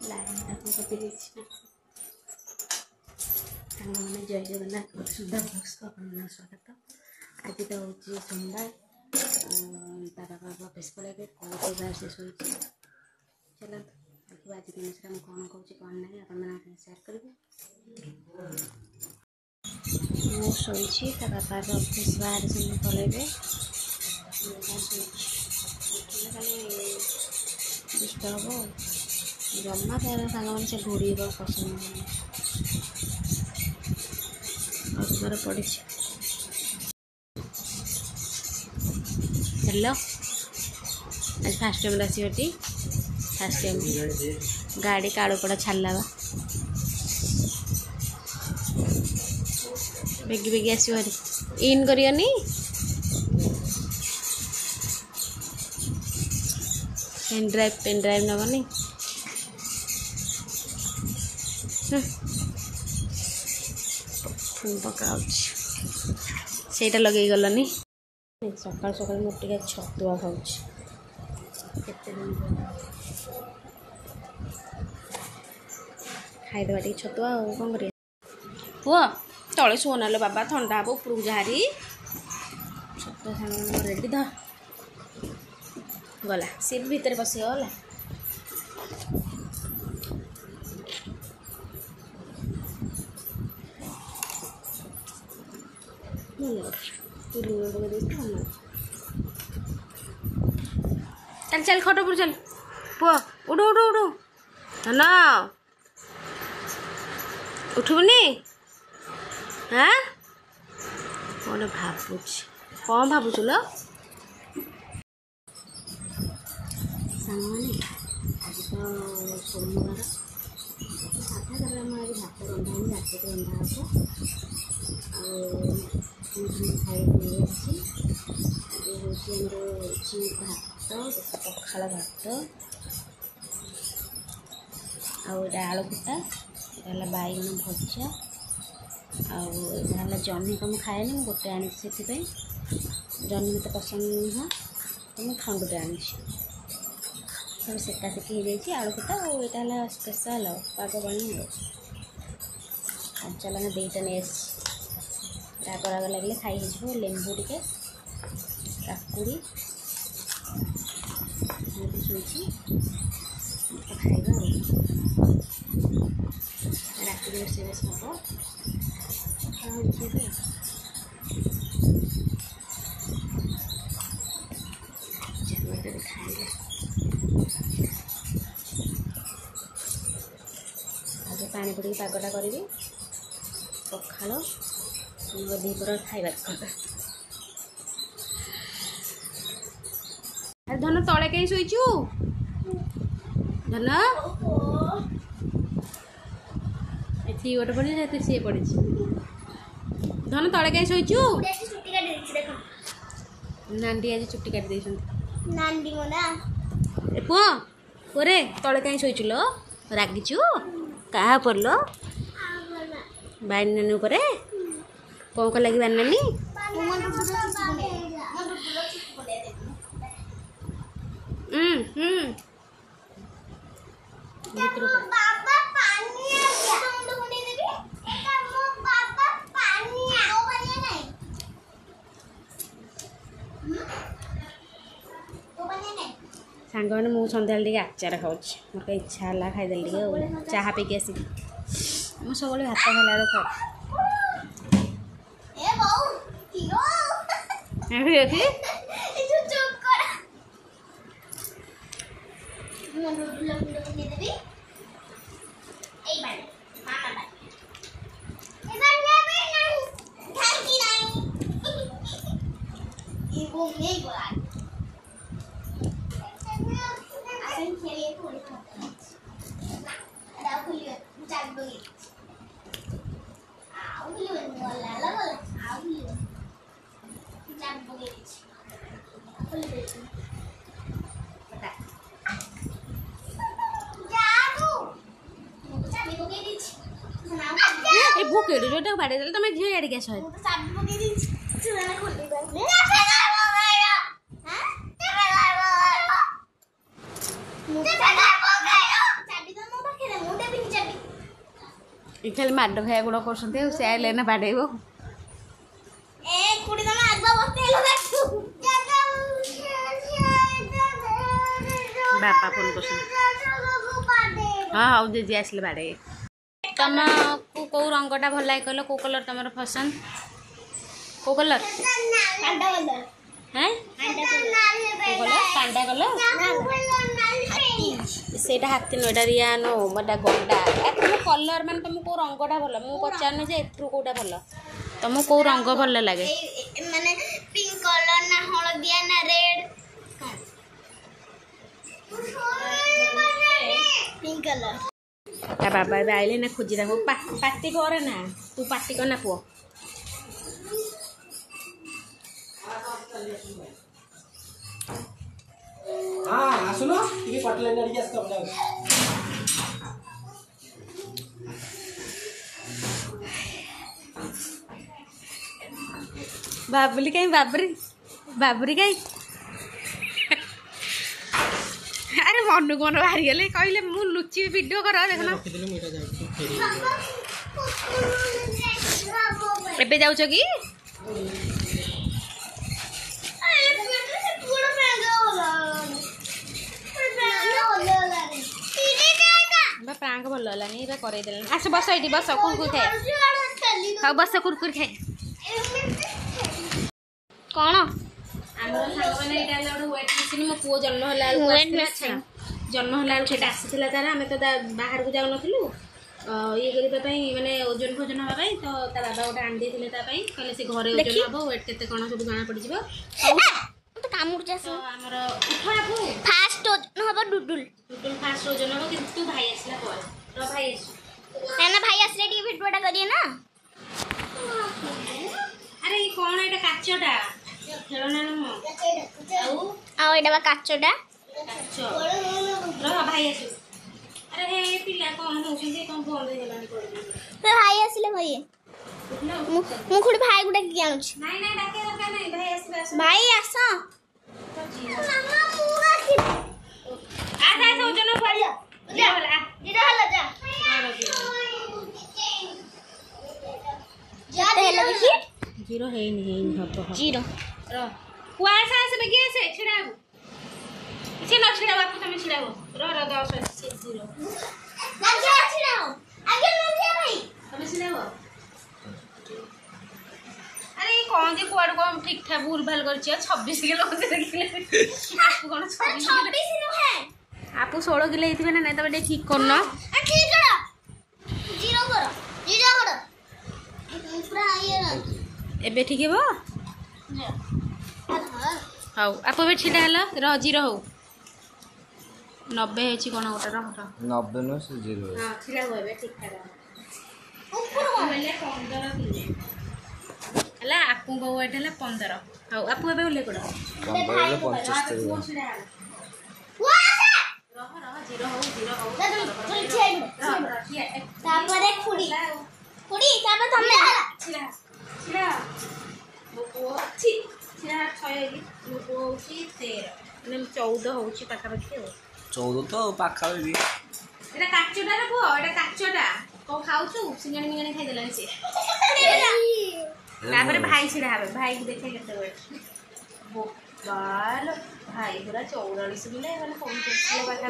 Line मैंने जय जगन्नाथ सुधा blogs को अपना स्वागत। आज तो हूँ सोमवार बाबा ऑफिस पड़े कौन बार से शो चलो देखिए आज दिन सारा मुझे कौन कौन कौन ना आप सेयार करेंगे। मुझे बाबा ऑफिस बाहर से पलैबे दुष्ट हम जमा तार सांग मैंने से घोड़ी पसंद नहीं पड़ी। हेलो आज फास्ट टाइम आसटी फास्ट टाइम गाड़ी काड़पड़ा छाड़ा बा बेगी बेगी आसो इन करनी पेन ड्राइव नबनी पका से लगे गलनी सकाल सकाल मुझे छतुआ खाऊँ खाईदे टे छतुआ कौन कर पुआ तले शोना लो बाबा ठंडा हे उपरक जहारी छतुआ सांग रेडी ध गला सी भितर पशिगला चल चल खटो पर चल पुआ उठो उठो उठो ना उठबनी हाँ कौन भावुच कौन भावुच लो सांग आज तो सोमवार साधा आज भात रंधा रात रंधा हे खाई भात पखाड़ भात आलू खटा ये बैगन भजा आना जह्नी को मुझे खाए मुझे गोटे आनी से जह्नी मत पसंद नुह तो मुझे खंडुटे आनी सब सेका सेकी हो जाए आलू खटा यहाँ स्पेशल पाग पानी चल दुईटा नहीं राग लगे खाई लेंबू टे काकुड़ी शुची खाइबा रात रोषे हम खाइले आज पानी पड़ी पागटा करी पखाड़ दीपर खाइबा धन तले कहीं शोचु धन एथी गोटे पड़ी सी पड़ी धन तले कहीं शोचु नांडी आज चुट्टी काटी पुआ पुरे तले कहीं शोचु लो रागिचु क्या पर लो बाइन नानी उपर कौन कल लगी बाइन नानी सांग मैंने मुझे सन्ध्या टे आचार खाऊँ मोर कहीं इच्छा है खाईदेली टे चाह पीकी आसिक मुझे सब भात खाला खाए भूखे जो बाड़े तुम झील आड़े आस खाली माड खाया गुड़ कर से आइले ना बाड़े बापा फोन कर हाँ हाँ जीजी आसले बाड़े तुमको कौ रंगटा भल लगे कहल कौ कलर तुम पसंद कौ कलर हैं कांडा कलर से हाथी नोटा रिया नो मोटा गंडा तुम कलर मान तुमको कौ रंगटा भल मु पचारनी जे एथरु कोटा भल तुमको कौ रंग भल लगे माने पिंक कलर ना हलदिया ना रेड पिंक कलर ता बाबा ए आइले ना खोजी रखो पार्टी करे ना तू पार्टी करना पुओ हाँ आसुनो ये पटले नड़ी आस कब जाओ बाबुली कहीं बाबरी कहीं अरे मन को मन बाहरी गले कहले मु लुची वीडियो कर देखना एबे जाउछ की प्रांक भल होलानी करे देले आस बस एठी बस कुरकुर खाए हां बस कुरकुर खाए कौन हमरो सांग माने एटा लड वेट मशीन मो पुओ जन्म होला जन्म होला सेटा आसीथिला तारा हमें तो बाहर को जाउ नथिलु ये करबा पई माने ओजन भोजन हबा पई तो ता बाबा ओटा आन देथिले ता पई कहले से घरे ओजन हबो वेट केते कोन सब जाना पड़ जिवो तो कामुर जैसे हमरो उठाबो फास्ट ओजन हबो डुडुल फास्ट ओजन हबो कि तू भाई आसला पर रो भाई आस ना भाई आसले टी वीडियोटा करिए ना अरे ये कौन एटा काचोटा खेलना न आ एटा बा काचोटा काचो रो भाई आस अरे हे पिला कौन होउछि जे कौन बंद हे गलानी कर तो भाई आसले भाई मु खुडी भाई गुडा कि आउछ नहीं नहीं डाके दरकार नहीं भाई आसबे आस भाई आसो मामा पूरा कि आधा ओजन भाई जा हला जा जाते हेलो देखी जीरो है नहीं हतो जीरो रो कुआसा से बगे से छिड़ाबो इसे न छिड़ा बापू तुम छिड़ाबो रो 10 से जीरो आगे छिड़ाओ आगे मत जा भाई तुम छिड़ाबो अरे ये कौन जे कुआड़ को ठीक ठाक भूल भाल कर 26 किलो से देखले आपको कौन 26 किलो है आपू 16 किलो हेतिबे ना नहीं तबे ठीक करना ठीक करो जीरो करो पूरा ये एबे ठीक हेबो हाउ आपो बे छिड़ा हला र जीरो हो 90 हेछि कोन गोटा र 90 नो से 0 हां छिड़ा हो एबे ठीक ठाक ऊपर बोले 15 किलो हला आपू को वेट हला 15 हाउ आपू एबे बोले कोड 15 75 रह जीरो हो तापरे खुडी तापर तमे छिड़ा छिड़ा मोको छि छिड़ा 6 मोको छि 13 ने 14 होछि पाखा पाखी हो 14 तो पाखा भी एटा काचोटा रे पुओ एटा काचोटा को खाउछु सिंगाणी मिंगाणी खाइ देलानी से तापर भाई छिड़ा हबे भाई को देखे केते वेट बो बाल भाई पूरा 44 मिले माने 45 किलो पाखा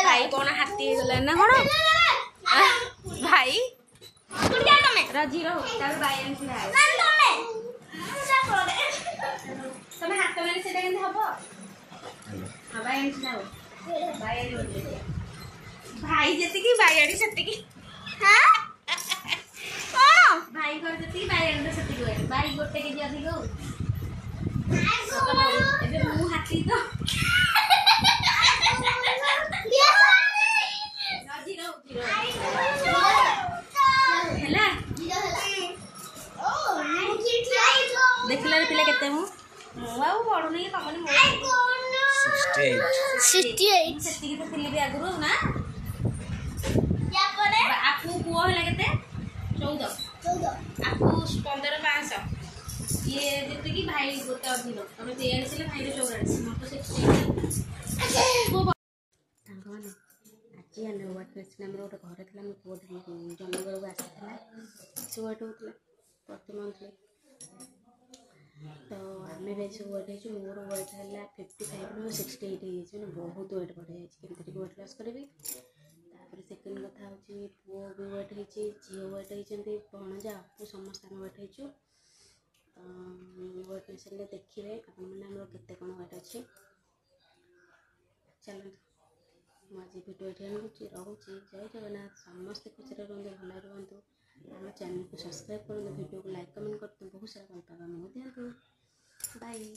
भाई कोन हाथी गले ना कोन भाई कुडिया तमे जीरो तापर भाई आन छिड़ा हबे तमे हाथ माने सेटा केन हबो हां भाई आन छिड़ा हो भाई आन भाई जति की भाई आडी सति की हां कोन भाई घर जति की भाई आन सति की भाई गोटे के जदी गो एबे मु हाथी तो जीरो हला देखला रे पिले केते मु बाबू बडू नहीं कमनी 68 सति की तो थिली भी आगुरो ना या परे आपू पुओ हला केते 14 आपू 15 500 ये जति की भाई गोटे अधिक तमे 43 ले भाई रे 44 मत 68 तांको माने जी आने ୱେଟ୍ ମେସିନ୍ ଆମର ଗୋଟେ ଘରେ ଥିଲା। ମୋ ପୁଅ ଜନ୍ମ ବେଳକୁ ଆସିଥିଲା, ସେ ୱେଟ୍ ହେଉଥିଲା ପ୍ରତି ମନ୍ଥଲି। ତ ଆମେ ବି ସବୁ ୱେଟ୍ ହେଇଛୁ। ମୋର ୱେଟ୍ ହେଲା 55ରୁ 68 ହେଇଯାଇଛି, ମାନେ ବହୁତ ୱେଟ୍ ବଢ଼ିଯାଇଛି। କେମିତି ଟିକେ ୱେଟ୍ ଲସ୍ କରିବି। ତାପରେ ସେକେଣ୍ଡ କଥା ହେଉଛି ପୁଅ ବି ୱେଟ୍ ହେଇଛି, ଝିଅ ୱେଟ୍ ହେଇଛନ୍ତି, ଭଣଜା ଆପୁ ସମସ୍ତେ ଆମେ ୱେଟ୍ ହେଇଛୁ। ୱେଟ୍ ମେସିନ୍ରେ ଦେଖିବେ ଆପଣମାନେ ଆମର କେତେ କ'ଣ ୱେଟ୍ ଅଛି। ଚାଲନ୍ତୁ ମୁଁ ଆଜି ଭିଡ଼ିଓ ଏଠି ରହୁଛି। ଜୟ ଜଗନ୍ନାଥ। ସମସ୍ତେ ଖୁସିରେ ରୁହନ୍ତୁ, ଭଲରେ ରୁହନ୍ତୁ। ଆମ ଚ୍ୟାନେଲକୁ ସବସ୍କ୍ରାଇବ୍ କରନ୍ତୁ, ଭିଡ଼ିଓକୁ ଲାଇକ୍ କମେଣ୍ଟ କରନ୍ତୁ, ବହୁତ ସାରା ଭଲ ପାଇବା ଆମକୁ ଦିଅନ୍ତୁ। ବାଇ।